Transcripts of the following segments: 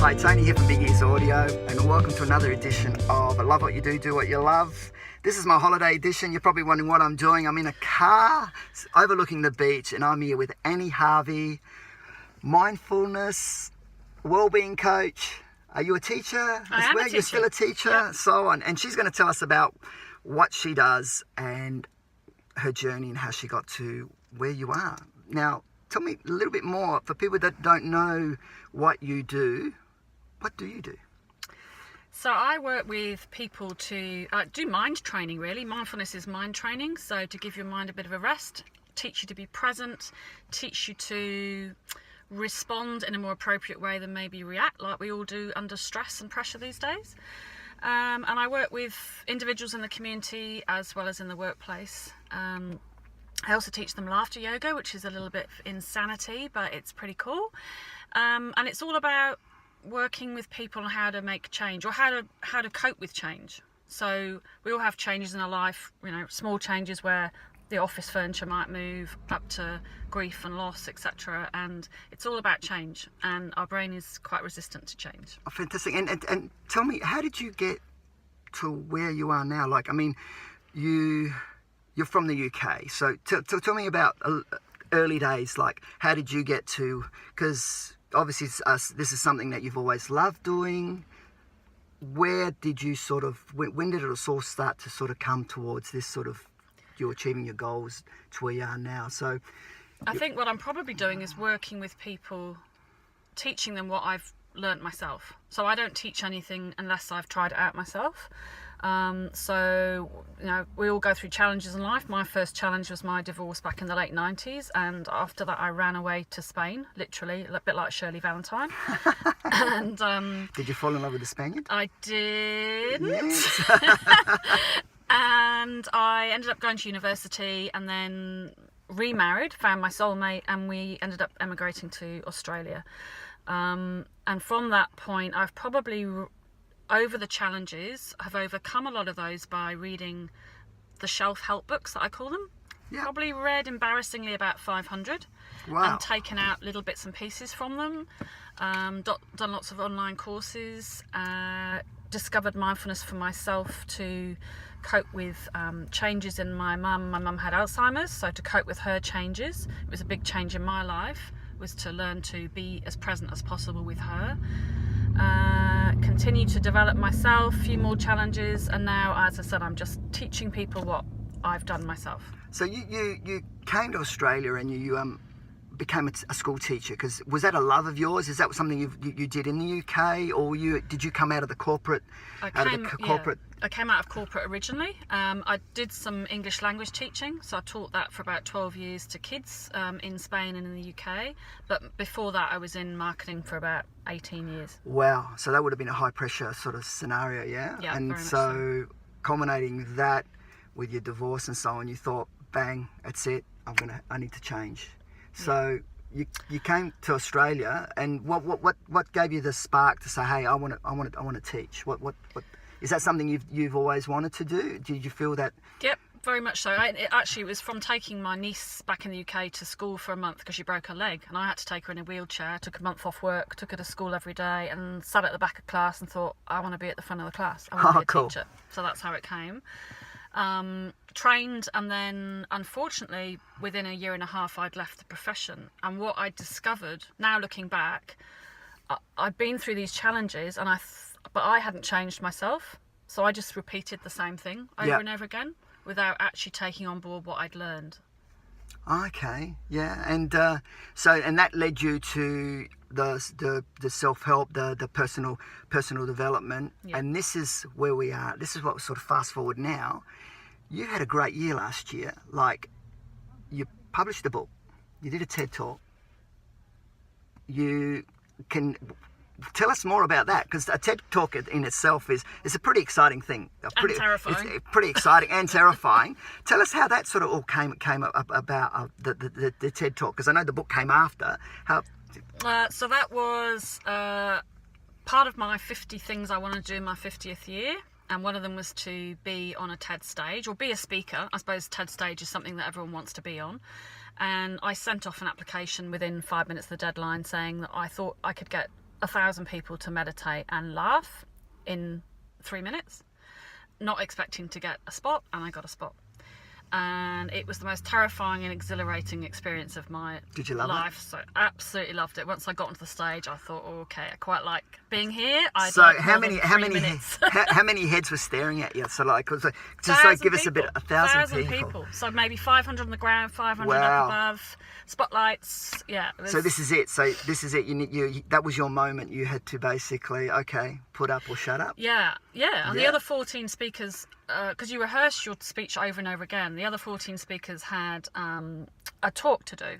Hi, Tony here from Big Ears Audio, and welcome to another edition of I Love What You Do, Do What You Love. This is my holiday edition. You're probably wondering what I'm doing. I'm in a car overlooking the beach, and I'm here with Harvey, mindfulness, wellbeing coach. Are you a teacher? I am a teacher. You're still a teacher, Yep. So on. And she's going to tell us about what she does and her journey and how she got to where you are. Now, tell me a little bit more for people that don't know what you do. What do you do? So I work with people to do mind training, really. Mindfulness is mind training. So to give your mind a bit of a rest, teach you to be present, teach you to respond in a more appropriate way than maybe react, like we all do under stress and pressure these days. And I work with individuals in the community as well as in the workplace. I also teach them laughter yoga, which is a little bit insanity, but it's pretty cool. And it's all about working with people on how to make change, or how to cope with change. So we all have changes in our life, small changes where the office furniture might move, up to grief and loss, etc. And it's all about change, and our brain is quite resistant to change. Oh, fantastic. And tell me, how did you get to where you are now? Like, I mean, you're from the UK, so tell me about early days. Like, how did you get to, because obviously this is something that you've always loved doing. Where did you when did it all start to sort of come towards this sort of, you're achieving your goals to where you are now? So I think what I'm probably doing is working with people, teaching them what I've learnt myself. So I don't teach anything unless I've tried it out myself. We all go through challenges in life. My first challenge was my divorce back in the late 90s, and after that I ran away to Spain, literally, a bit like Shirley Valentine. And did you fall in love with a Spaniard? I didn't. Yes. And I ended up going to university and then remarried, found my soulmate, and we ended up emigrating to Australia. And from that point, I've probably, over the challenges, have overcome a lot of those by reading the self-help books that I call them. Yeah. Probably read embarrassingly about 500. Wow. And taken out little bits and pieces from them. Done lots of online courses. Discovered mindfulness for myself to cope with changes in my mum. My mum had Alzheimer's, so to cope with her changes, it was a big change in my life, was to learn to be as present as possible with her. Continue to develop myself, a few more challenges, and now, as I said, I'm just teaching people what I've done myself. So you came to Australia and you became a school teacher, because was that a love of yours? Is that something you did in the UK, or did you come out of the corporate? I came out of corporate originally. I did some English language teaching, so I taught that for about 12 years to kids in Spain and in the UK. But before that, I was in marketing for about 18 years. Wow, so that would have been a high pressure sort of scenario, yeah? Yeah, and very much so culminating that with your divorce and so on, you thought, bang, that's it, I need to change. So you came to Australia, and what gave you the spark to say, hey, I want to teach? What is that something you've always wanted to do? Did you feel that? Yep, very much so. It was from taking my niece back in the UK to school for a month because she broke her leg, and I had to take her in a wheelchair. Took a month off work, took her to school every day, and sat at the back of class and thought, I want to be at the front of the class. I want to be a cool. teacher. So that's how it came. Trained, and then unfortunately within a year and a half I'd left the profession. And what I discovered, now looking back, I'd been through these challenges, and but I hadn't changed myself, so I just repeated the same thing over and over again without actually taking on board what I'd learned. Okay, yeah, and and that led you to the self-help, the personal development, and this is where we are. This is what sort of fast forward now. You had a great year last year. Like, you published a book, you did a TED talk. You can tell us more about that, because a TED talk in itself is a pretty exciting thing. And terrifying. It's pretty exciting and terrifying. Tell us how that sort of all came up about the TED talk, because I know the book came after. So that was part of my 50 things I wanted to do in my 50th year. And one of them was to be on a TED stage, or be a speaker. I suppose TED stage is something that everyone wants to be on. And I sent off an application within 5 minutes of the deadline saying that I thought I could get 1,000 people to meditate and laugh in 3 minutes, not expecting to get a spot, and I got a spot. And it was the most terrifying and exhilarating experience of my Did you love life. So absolutely loved it. Once I got onto the stage, I thought, oh, okay, I quite like being here. So like how many how many heads were staring at you? So like, just like give us a bit, 1,000 people. So maybe 500 on the ground, 500 Wow. up above, spotlights. Yeah. So this is it. So this is it. You that was your moment. You had to basically, okay, put up or shut up. Yeah. And the Yeah. other 14 speakers, because you rehearse your speech over and over again, the other 14 speakers had a talk to do.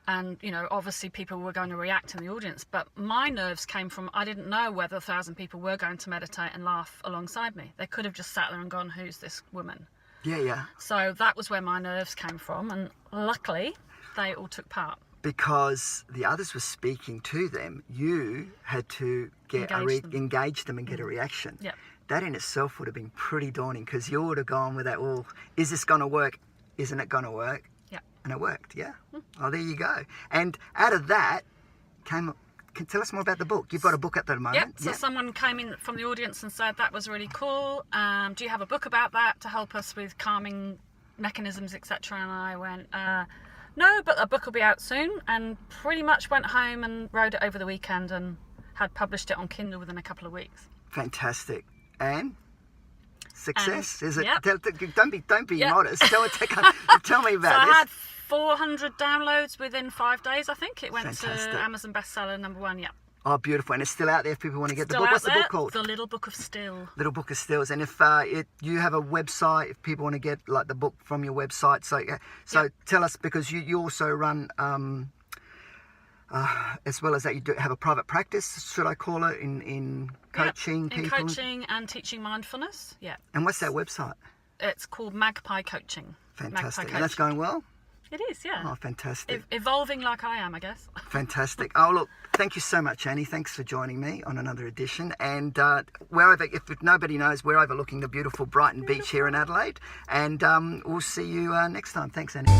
And, you know, obviously people were going to react in the audience, but my nerves came from, I didn't know whether 1,000 people were going to meditate and laugh alongside me. They could have just sat there and gone, who's this woman? Yeah. So that was where my nerves came from, and luckily they all took part. Because the others were speaking to them, you had to get engage them and get a reaction. Yeah. That in itself would have been pretty daunting, because you would have gone with that, well, is this going to work? Isn't it going to work? Yeah. And it worked, yeah. Oh, there you go. And out of that came, tell us more about the book. You've got a book at the moment. So someone came in from the audience and said, that was really cool. Do you have a book about that to help us with calming mechanisms, etc.? And I went, no, but a book will be out soon. And pretty much went home and wrote it over the weekend and had published it on Kindle within a couple of weeks. Fantastic. And success, is it? Yep. Don't be modest. Tell me about So I this. had 400 downloads within 5 days, I think. It went Fantastic. to Amazon bestseller #1, yeah. Oh, beautiful. And it's still out there if people want to get the Still book. out What's the there, book called? The Little Book of Still. Little Book of Stills. And if you have a website, if people want to get like the book from your website, so tell us, because you also run, as well as that, you do have a private practice, should I call it, in coaching in people? coaching and teaching mindfulness, yeah. And what's that website? It's called Magpie Coaching. Fantastic. Magpie And that's Coaching. going well? It is, yeah. Oh, fantastic. Evolving like I am, I guess. Fantastic. Oh, look, thank you so much, Annie. Thanks for joining me on another edition. And if nobody knows, we're overlooking the beautiful Brighton Beach here in Adelaide. And we'll see you next time. Thanks, Annie.